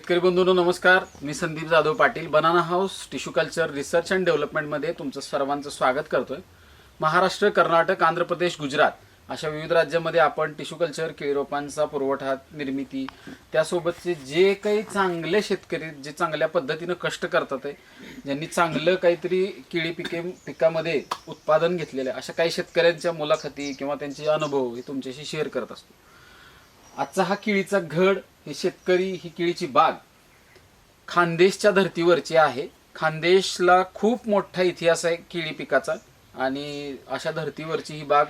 शेतकरी बंधूंनो नमस्कार. मी Sandeep Jadhav Patil, banana house tissue culture research and डेव्हलपमेंटमध्ये तुमचं सर्वांचं स्वागत करतोय. महाराष्ट्र, कर्नाटक, आंध्र प्रदेश, गुजरात अशा विविध राज्यांमध्ये आपण टिश्यू कल्चर, केळी रोपांचा पुरवठा, निर्मिती, त्यासोबतचे जे काही चांगले शेतकरी जे चांगल्या पद्धतीनं कष्ट करतात आहे, ज्यांनी चांगलं काहीतरी केळी पिकामध्ये उत्पादन घेतलेलं आहे, अशा काही शेतकऱ्यांच्या मुलाखती किंवा त्यांचे अनुभव हे तुमच्याशी शेअर करत असतो. आजचा हा केळीचा घड, हे शेतकरी, ही केळीची बाग खानदेशच्या धर्तीवरची आहे. खानदेशला खूप मोठा इतिहास आहे केळी पिकाचा आणि अशा धर्तीवरची ही बाग.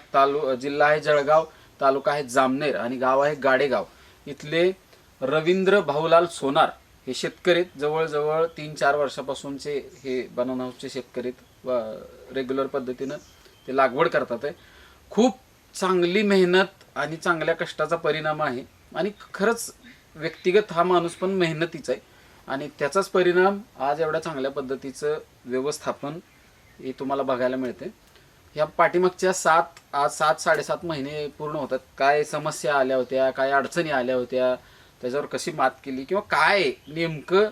जिल्हा आहे जळगाव, तालुका आहे जामनेर आणि गाव आहे गाडेगाव. इथले रवींद्र भाऊलाल सोनार हे शेतकरी जवळजवळ 3-4 वर्षापासूनचे हे बनाना हाऊसचे शेतकरी रेग्युलर पद्धतीनं ते लागवड करतात आहे. खूप चांगली मेहनत आणि चांगल्या कष्टाचा परिणाम आहे आणि खरंच व्यक्तिगत हा माणूस पण मेहनतीचा आहे आणि त्याचाच परिणाम आज एवढ्या चांगल्या पद्धतीचं व्यवस्थापन हे तुम्हाला बघायला मिळते. ह्या पाठीमागच्या 7-7.5 महिने पूर्ण होतात. काय समस्या आल्या होत्या, काय अडचणी आल्या होत्या, त्याच्यावर कशी मात केली किंवा काय नेमकं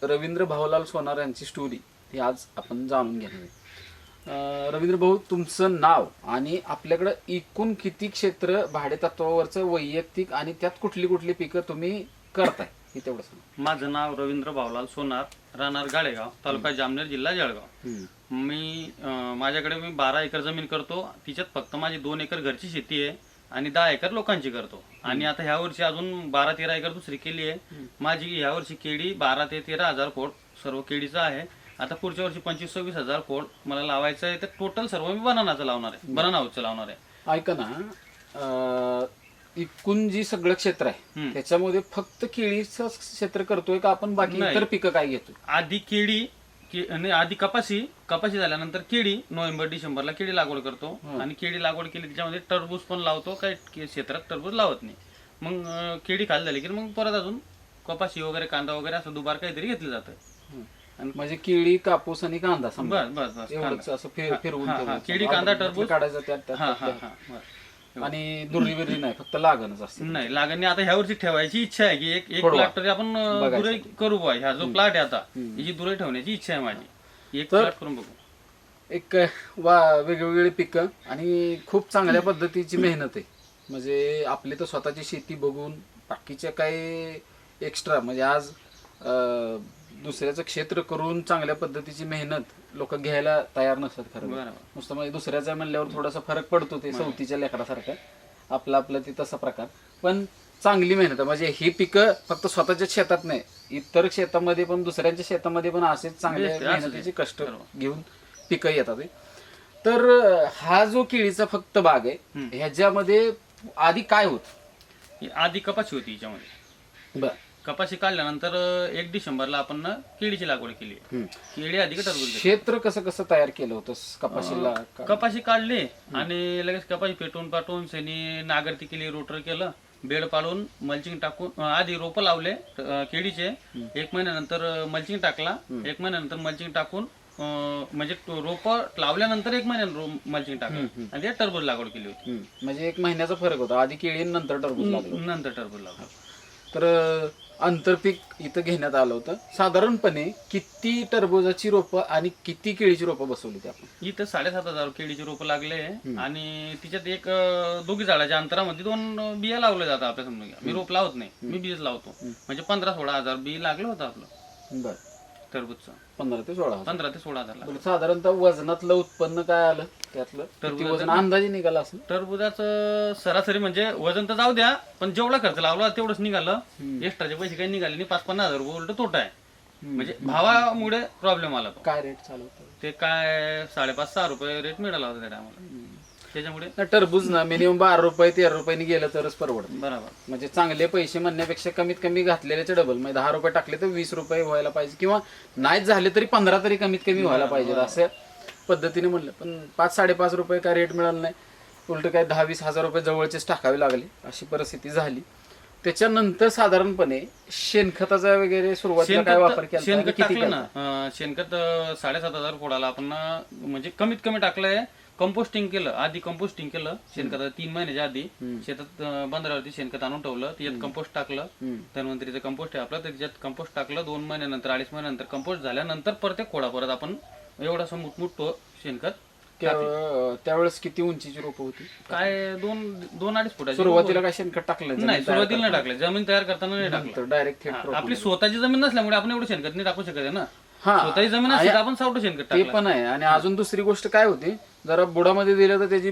रवींद्र भाऊलाल सोनार यांची स्टोरी ही आज आपण जाणून घेणार आहे. रवींद्र भाऊ, तुमचं नाव आणि आपल्याकडं एकूण किती क्षेत्र भाडेतत्वावरचं वैयक्तिक आणि त्यात कुठली कुठली पिकं तुम्ही करताय हे तेवढं सांगा. माझं नाव रवींद्र भाऊलाल सोनार, राहणार गाडेगाव, तालुका जामनेर, जिल्हा जळगाव. माझ्याकडे मी 12 एकर जमीन करतो. तिच्यात फक्त माझी 2 एकर घरची शेती आहे आणि 10 एकर लोकांची करतो. आणि आता ह्या वर्षी अजून 12-13 एकर दुसरी केली आहे. माझी ह्या वर्षी केळी 12 ते 13 हजार खोड सर्व केळीचं आहे. आता पुढच्या वर्षी 25-26 हजार खोड मला लावायचं आहे. तर टोटल सर्व मी बनानाचं लावणार आहे, बनाना हाऊसचं लावणार आहे. ऐका ना, एकूण जी सगळं क्षेत्र आहे त्याच्यामध्ये फक्त केळीचं क्षेत्र करतोय का आपण बाकी इतर पिकं काय घेतोय? आधी आधी कपाशी झाल्यानंतर केळी नोव्हेंबर-डिसेंबरला केळी लागवड करतो आणि केळी लागवड केली त्याच्यामध्ये टरबूज पण लावतो. काही क्षेत्रात टरबूज लावत नाही. मग केळी खाली झाली की मग परत अजून कपाशी वगैरे, कांदा वगैरे असं दुबार काहीतरी घेतलं जातं. म्हणजे केळी, कापूस आणि कांदा बस एवढंच असं फिरवून केळी, कांदा, टरबूज काढायचं त्यात आणि दुर्री नाही, फक्त लागणच असते. नाही लागण आता ह्या वर्षी ठेवायची इच्छा आहे की एक प्लॉट तरी आपण दुराई करू बा. ह्या जो प्लॉट आहे आता याची दुराई ठेवण्याची इच्छा आहे माझी. एक प्लॉट करून बघू. एक वेगवेगळी पिकं आणि खूप चांगल्या पद्धतीची मेहनत आहे. म्हणजे आपली तर स्वतःची शेती बघून बाकीच्या काही एक्स्ट्रा म्हणजे आज दुसऱ्याचं क्षेत्र करून चांगल्या पद्धतीची मेहनत लोक घ्यायला तयार नसतात. खरं नुसतं म्हणजे दुसऱ्याचा म्हणल्यावर थोडासा फरक पडतो. ते सवतीच्या लेकरासारखं आपलं ते तसा प्रकार. पण चांगली मेहनत म्हणजे ही पिकं फक्त स्वतःच्या शेतात नाही, इतर शेतामध्ये पण, दुसऱ्यांच्या शेतामध्ये पण असेच चांगल्या मेहनतीचे कष्ट घेऊन पिकं येतात. तर हा जो केळीचा फक्त बाग आहे ह्याच्यामध्ये आधी काय होत? आधी कपाशी होती हिच्यामध्ये. बरं. कपाशी काढल्यानंतर 1 डिसेंबरला आपण केळीची लागवड केली. केळी आधी टरबूज. क्षेत्र कसं तयार केलं होतं कपाशीला? कपाशी काढली आणि लगेच कपाशी पेटून शेणी नागरती केली, रोटर केलं, बेड पाडून मल्चिंग टाकून आधी रोपं लावले केळीचे. 1 महिन्यानंतर मल्चिंग टाकला. 1 महिन्यानंतर मल्चिंग टाकून म्हणजे रोप लावल्यानंतर 1 महिन्यानं मल्चिंग टाकलं आणि ते टरबूज लागवड केली होती. म्हणजे 1 महिन्याचा फरक होता. आधी केळी नंतर टरबूज लागलं. नंतर टरबूज लागलं. तर आंतरपीक इथं घेण्यात आलं होतं. साधारणपणे किती टरबूजाची रोपं आणि किती केळीची रोपं बसवली होती आपण? इथं 7,500 केळीची रोपं लागले आणि तिच्यात 2 झाडाच्या अंतरामध्ये 2 बिया लावल्या जातात. आपल्या समजा मी रोप लावत नाही, मी बीज लावतो. म्हणजे 15-16 हजार बी लागलं होतं आपलं. बरं. टरबूजचं 15 ते 16 हजार लागलं. साधारणतः वजनातलं उत्पन्न काय आलं त्यातलं? टरबूज वजन अंदाजे निघाला असं? टरबुजाचं सरासरी म्हणजे वजन तर जाऊ द्या, पण जेवढा खर्च लावला तेवढंच निघालं. एक्स्ट्राचे पैसे काही निघाले नाही. 5-50 हजार रुपये उलट तोटा आहे. म्हणजे भावामुळे प्रॉब्लेम आला. काय रेट चालू होता? ते काय 5.5-6 रुपये रेट मिळाला होता त्या टायमाला. त्याच्यामुळे टरबूज ना मिनिमम 12 रुपये 13 रुपयांनी गेलं तरच परवडत. बरोबर. म्हणजे चांगले पैसे म्हणण्यापेक्षा कमीत कमी घातलेल्याचे डबल. म्हणजे 10 रुपये टाकले तर 20 रुपये व्हायला पाहिजे किंवा नाहीच झाले तरी 15 तरी कमीत कमी व्हायला पाहिजे असं पद्धतीने म्हणलं. पण 5-5.5 रुपये काय रेट मिळाला नाही. उलट काय 10-20 हजार रुपये जवळचेच टाकावे लागले अशी परिस्थिती झाली. त्याच्यानंतर साधारणपणे शेणखताचा वगैरे सुरुवातीला काय वापर केला? शेणखत टाकलं ना. शेणखत 7,500 खोडाला आपण म्हणजे कमीत कमी टाकलंय कंपोस्टिंग केलं, आधी कंपोस्टिंग केलं शेणखत 3 महिन्याच्या आधी शेतात बंदरावरती शेणखत आणून ठेवलं, त्याच्यात कंपोस्ट टाकलं, धन्वंतरीचं कंपोस्ट आहे आपलं, त्याच्यात कंपोस्ट टाकलं 2 महिन्यानंतर 2.5 महिन्यानंतर कंपोस्ट झाल्यानंतर परत एक खोडा परत आपण एवढासा मुठमुठ शेणखत त्यावेळेस किती उंचीची रोपं होती? काय 2-2.5 फुटाची सुरुवातीला काय शेणखत टाकलं नाही, सुरुवातीला नाही टाकलं, जमीन तयार करताना नाही टाकलं. डायरेक्ट थेट हा, आपली स्वतःची जमीन नसल्यामुळे आपण एवढं शेणखत नाही टाकू शकत आहे ना. हा. स्वतःची जमीन असते तर आपण सावटं शेणखत ते टाकलं. पण आहे. आणि अजून दुसरी गोष्ट काय होती, जरा बुडामध्ये दिलं तर त्याची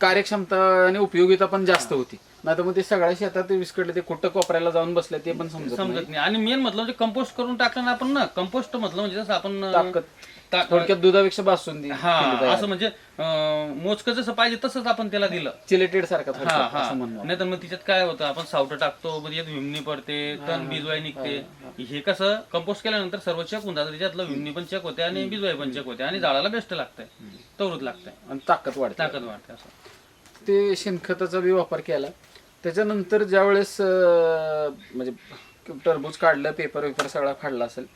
कार्यक्षमता आणि उपयोगिता पण जास्त होती. नाही तर मग ते सगळ्या शेतात ते विस्कटले, ते कुठं कोपऱ्याला जाऊन बसले ते पण समजत नाही. आणि मेन म्हटलं म्हणजे कंपोस्ट करून टाकलं ना आपण ना, कंपोस्ट म्हटलं म्हणजे जसं आपण ताकद थोडक्यात दुधापेक्षा बासून हा असं म्हणजे मोजकं जसं पाहिजे तसंच आपण त्याला दिलं, चिलेटेड सारखा हा थोडक्यात हा असं म्हणणं. नाही तर मग तिच्यात काय होतं, आपण सावटं टाकतो, म्हणजे विमणी पडते, तण बिजवाई निघते. हे कसं कंपोस्ट केल्यानंतर सर्व चेक होऊन जातं, त्याच्यातलं विमणी पण चेक होते आणि बिजवाई पण चेक होते आणि झाडाला बेस्ट लागतंय, तवरूत लागतंय, आणि ताकद वाढते. असं. ते शेणखताचा बी वापर केला. त्याच्यानंतर ज्यावेळेस म्हणजे टरबूज काढलं, पेपर सगळा फाडला असेल,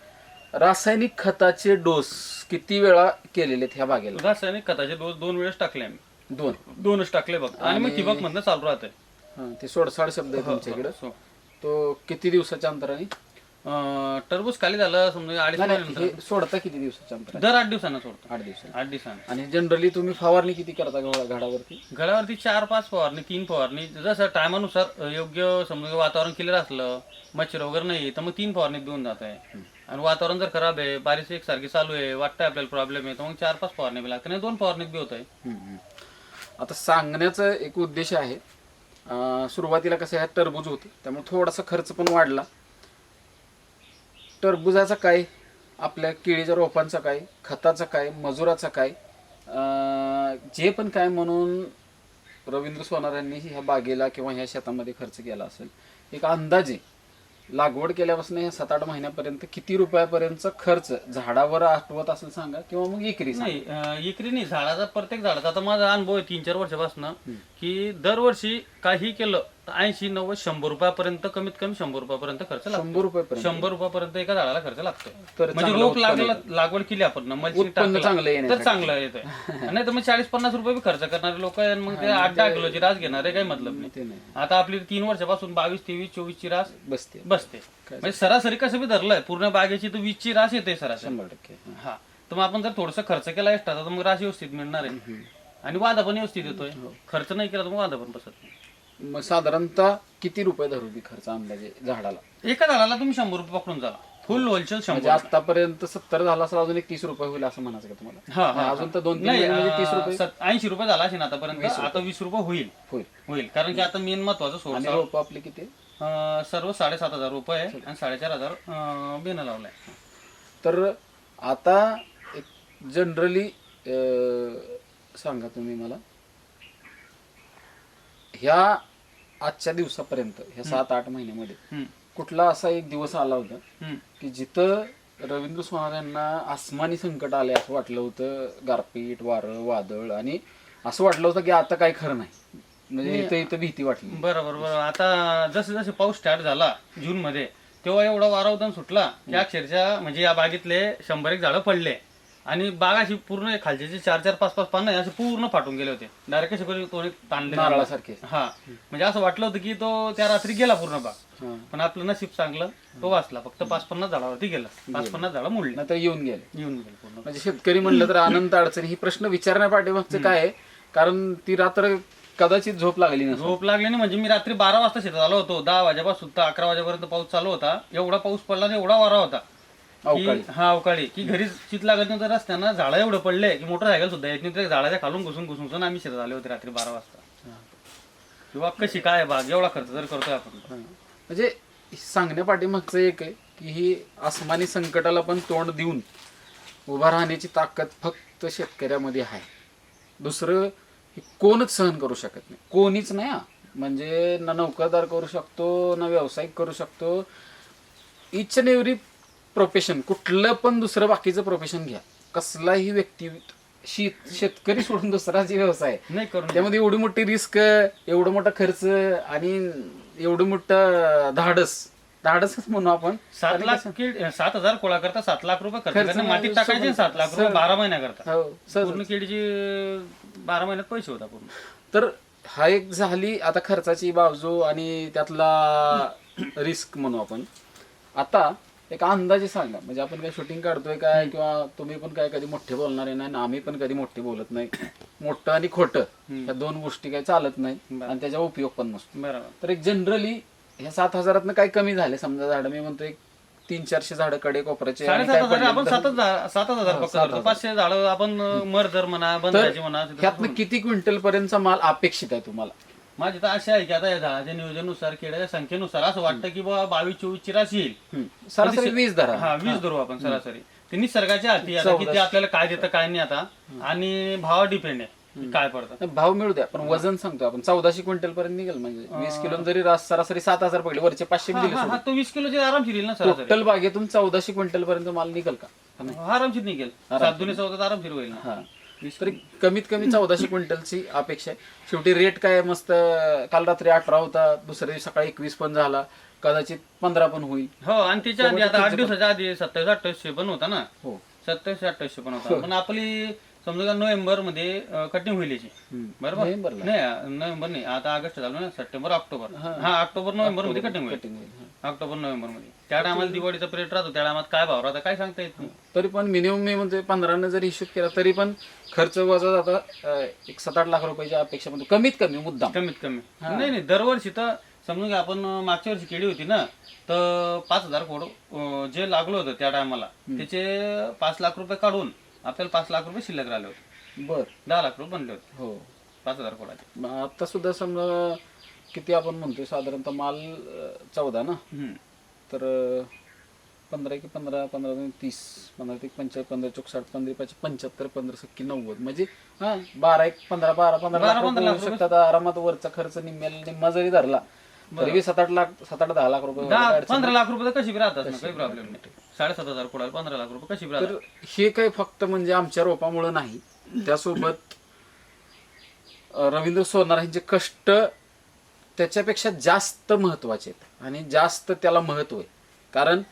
रासायनिक खताचे डोस किती वेळा केलेले ह्या बागेला? रासायनिक खताचे डोस 2 वेळेस टाकले आम्ही. 2च टाकले फक्त, आणि मग ठिबक मधनं चालू राहतंय. ते सोडसाड शब्द आहे तुमच्याकडे. तो किती दिवसाच्या अंतराने? टरबूज खाली झालं समजा 2.5 महिन्यानंतर. हे सोडता किती दिवसाच्या अंतराने? दर 8 दिवसांना सोडतो. 8 दिवसांनी. 8 दिवसांना. आणि जनरली तुम्ही फवारणी किती करता झाडावरती? गडावरती 4-5 फवारणी, 3 फवारणी, जसं टायमानुसार योग्य समजा वातावरण क्लिअर असलं, मच्छर वगैरे नाही तर मग 3 फवारणी देऊन जात आहे. आणि वातावरण जर खराब आहे, बारिश एकसारखी चालू आहे, वाटतंय आपल्याला प्रॉब्लेम आहे, तर मग 4-5 फवारणी बी लागते, नाही 2 फवारणी बी होत आहे. आता सांगण्याचा एक उद्देश आहे, सुरुवातीला कसं ह्यात टरबूज होतं त्यामुळे थोडासा खर्च पण वाढला. टरबुजाचा काय, आपल्या केळीच्या रोपांचा काय, खताचा काय, मजुराचा काय, जे पण काय म्हणून रवींद्र सोनार यांनी ह्या बागेला किंवा ह्या शेतामध्ये खर्च केला असेल, एक अंदाजे लागवड केल्यापासून ह्या 7-8 महिन्यापर्यंत किती रुपयापर्यंतचा खर्च झाडावर आठवत असेल सांगा, किंवा मग एकरी नाही. एकरी नाही, झाडाचा प्रत्येक झाडाचा. आता माझा अनुभव आहे 3-4 वर्षापासून की दरवर्षी काही केलं तर 80-90-100 रुपयापर्यंत, कमीत कमी 100 रुपयापर्यंत खर्च लागतो. 100 रुपयापर्यंत 100 रुपयापर्यंत एका झाडाला खर्च लागतो. तर म्हणजे रोप लागवड केली आपण, मल्चिंग उत्पन्न चांगलं टाकलं तर चांगलं येतंय. नाही तर मग 40-50 रुपये बी खर्च करणारे लोक आहे, मग ते 8-10 किलोची रास घेणारे, काही मतलब नाही. आता आपली 3 वर्षापासून 22-23-24 ची रास बसते. म्हणजे सरासरी कसं बी धरलंय पूर्ण बागेची तर 20 ची रास येते सरासरी. 100%. हा, तर मग आपण जर थोडस खर्च केला एक्स्ट्रा तर मग रास व्यवस्थित मिळणार आहे, आणि वादा पण व्यवस्थित येतोय. खर्च नाही केला तर मग वादा पण बसत नाही. मग साधारणतः किती रुपये धरू बी खर्च अंदाजे झाडाला? एका झाडाला तुम्ही 100 रुपये पकडून जा, फुल होलसेल 100. म्हणजे आतापर्यंत 70 झाला असेल, अजून एक 30 रुपये होईल असं म्हणायचं का तुम्हाला? हा, अजून तर 2-3 महिने 30 रुपये, 80 रुपये झाला असेल आतापर्यंत, आता 20 रुपये होईल. कारण की आता मेन महत्वाचं सोर्स. आणि रोप आपले किती? सर्व 7,500 रुपये आहे आणि 4,500 बेन लावलाय. तर आता एक जनरली सांगा तुम्ही मला, ह्या आजच्या दिवसापर्यंत ह्या 7-8 महिन्यामध्ये कुठला असा एक दिवस आला होता की जिथं रवींद्र सोनार यांना आसमानी संकट आले असं वाटलं होतं? गारपीट, वारं, वादळ, आणि असं वाटलं होतं की आता काही खरं नाही, म्हणजे इथं भीती वाटली. बरोबर. आता जसे पाऊस स्टार्ट झाला जून मध्ये, तेव्हा एवढा वारा सुटला की अक्षरशः म्हणजे या बागेतले 100 झाडं पडले, आणि बाग अशी पूर्ण खालचे 4-4, 5-5 पानं असे पूर्ण फाटून गेले होते, डायरेक्ट असे करून ताणले नारळासारखे. हा, म्हणजे असं वाटलं होतं की तो त्या रात्री गेला पूर्ण बाग. पण आपलं नशीब चांगलं, तो वाचला. फक्त 5-50 झाडावरती गेला, 5-50 झाडं मोडली, नंतर येऊन गेले पूर्ण. म्हणजे शेतकरी म्हणलं तर अनंत अडचणी. ही प्रश्न विचारण्या पाठीमागचं काय आहे? कारण ती रात्र कदाचित झोप लागली नाही. झोप लागली नाही म्हणजे मी रात्री 12 वाजता शेतात आलो होतो, 10 वाजेपासून तर 11 वाजेपर्यंत पाऊस चालू होता. एवढा पाऊस पडला आणि एवढा वारा होता अवकाळी की घरी चित लागत नव्हतं. रस्त्यानं झाडं एवढं पडले की मोटरसायकल सुद्धा येत नाही, झाडाच्या खालून घुसून आम्ही शेतात आले होते रात्री 12 वाजता. किंवा कशी काय बाग, एवढा खर्च जर करतोय आपण. म्हणजे सांगण्या पाठीमागचं एक आहे की ही आसमानी संकटाला पण तोंड देऊन उभा राहण्याची ताकद फक्त शेतकऱ्यामध्ये आहे. दुसरं कोणच सहन करू शकत नाही, कोणीच नाही. म्हणजे ना नोकरदार करू शकतो, ना व्यावसायिक करू शकतो. इच अँड एव्हरी प्रोफेशन, कुठलं पण दुसरं बाकीचं प्रोफेशन घ्या, कसलाही व्यक्ती शेतकरी सोडून दुसरा जे व्यवसाय नाही करून, त्यामध्ये एवढी मोठी रिस्क, एवढा मोठा खर्च आणि एवढं मोठं धाडस धाडसच म्हणू आपण. 7,00,000 कोळा करता 7 लाख रुपये खर्च खर्च करता, मातीत सोबत- टाकायचे 7 लाख रुपये 12 महिन्या करता. हो सहज. पूर्ण केळीची 12 महिन्यात पैसे होता पूर्ण. तर हा एक झाली आता खर्चाची बाजू आणि त्यातला रिस्क म्हणू आपण. आता एक अंदाजे सांगा, म्हणजे आपण काय शूटिंग काढतोय काय, किंवा तुम्ही पण काय कधी मोठे बोलणारे नाही आणि आम्ही पण कधी मोठे बोलत नाही. मोठं आणि खोटं या दोन गोष्टी काही चालत नाही आणि त्याचा उपयोग पण नसतो. बरोबर. तर एक जनरली ह्या 7,000 काही कमी झाले समजा झाडं, मी म्हणतो एक 300-400 झाडं कडे कोपऱ्याचे आणि काय 7,500 आपण पडले तर- 7,000 पक्का धरतो. 500 झाडं आपण मरदर म्हणा, बंधाची म्हणा. ह्यातनं किती क्विंटल पर्यंतचा माल अपेक्षित आहे तुम्हाला? माझी तर अशी आहे की आता या झाडाच्या नियोजनानुसार केळ्याच्या संख्येनुसार असं वाटतं की बाबा 22-24 चिराशी येईल. सरासरी 20 धरा. हा 20 धरू आपण सरासरी. ते निसर्गाच्या हाती आता की ते आपल्याला काय देतं काय नाही आता, आणि भावा डिपेंड आहे की काय पडतं. भाव मिळू द्या, पण वजन सांगतो आपण 1400 क्विंटल पर्यंत निघेल. म्हणजे 20 किलो जरी सरासरी 7,000 पडले, वरचे 500 दिले हा तो 20 किलोची आरामशीर येईल ना सरासरी. टोटल बागेतून 1400 क्विंटल पर्यंत माल निघेल का? आरामशीर निघेल. 7-2-14 आरामशीर होईल ना. हा. तरी कमीत कमी 1400 क्विंटलची अपेक्षा आहे. शेवटी रेट काय मस्त, काल रात्री 18 होता, दुसऱ्या दिवशी सकाळी 21 पण झाला, कदाचित 15 पण होईल. हो, आणि त्याच्या आधी आता 8 दिवसाच्या आधी 27-28 पण होता ना. हो 27-28 पण होता. पण आपली समजा नोव्हेंबर मध्ये कटिंग होईल याची. बरोबर. नोव्हेंबरला. नाही नोव्हेंबर नाही, आता ऑगस्ट चालू ना, सप्टेंबर ऑक्टोबर. हा ऑक्टोबर नोव्हेंबर मध्ये कटिंग होईल. ऑक्टोबर नोव्हेंबर मध्ये त्या टायमाला दिवाळीचा पिरियड राहतो, त्या टायमात काय भाव राहता काय सांगता येत नाही. तरी पण मिनिमम मी म्हणते 15 जरी हिशोब केला तरी पण खर्च वजा जाता एक 7-8 लाख रुपयाच्या अपेक्षा म्हणजे कमीत कमी मुद्दाम. कमीत कमी. नाही दरवर्षी तर समजून घ्या, आपण मागच्या वर्षी केळी होती ना, तर 5,000 कोड जे लागलं होतं त्या टायमाला, त्याचे 5 लाख रुपये काढून आपल्याला 5 लाख रुपये शिल्लक राहिले होते. बर 10 लाख रुपये बनले होते हो 5,000 कोडाचे. आता सुद्धा समजा किती आपण म्हणतोय साधारणतः माल 14 ना, तर 15 की 15 15 30 15 ते 45 15 चौक 60 15 75 15 सक्की 90 म्हणजे हा 12 एक 15 12-15 लाख शकतात आरामात. वरचा खर्च निम्मा जरी धरला तरी 7-8 लाख रुपये 15 लाख रुपये तर कशी बी राहतात ना, काही प्रॉब्लेम नाही. 7,500 कोडाला 15 लाख रुपये कशी बी राहतात. तर हे काही फक्त म्हणजे आमच्या रोपामुळे नाही, त्यासोबत रवींद्र सोनार यांचे कष्ट त्याच्यापेक्षा जास्त महत्वाचे आहेत आणि जास्त त्याला महत्व आहे. कारण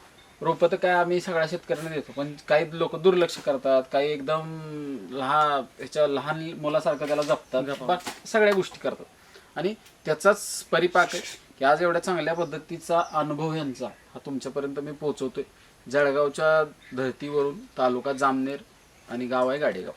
रोपं तर काय आम्ही सगळ्या शेतकऱ्यांना देतो, पण काही लोक दुर्लक्ष करतात, काही एकदम लहान मुलासारखं त्याला जपतात, सगळ्या गोष्टी करतात. आणि त्याचाच परिपाक आहे की आज एवढ्या चांगल्या पद्धतीचा अनुभव यांचा हा तुमच्यापर्यंत मी पोहोचवतोय. जळगावच्या धर्तीवरून, तालुका जामनेर आणि गाव आहे गाडेगाव.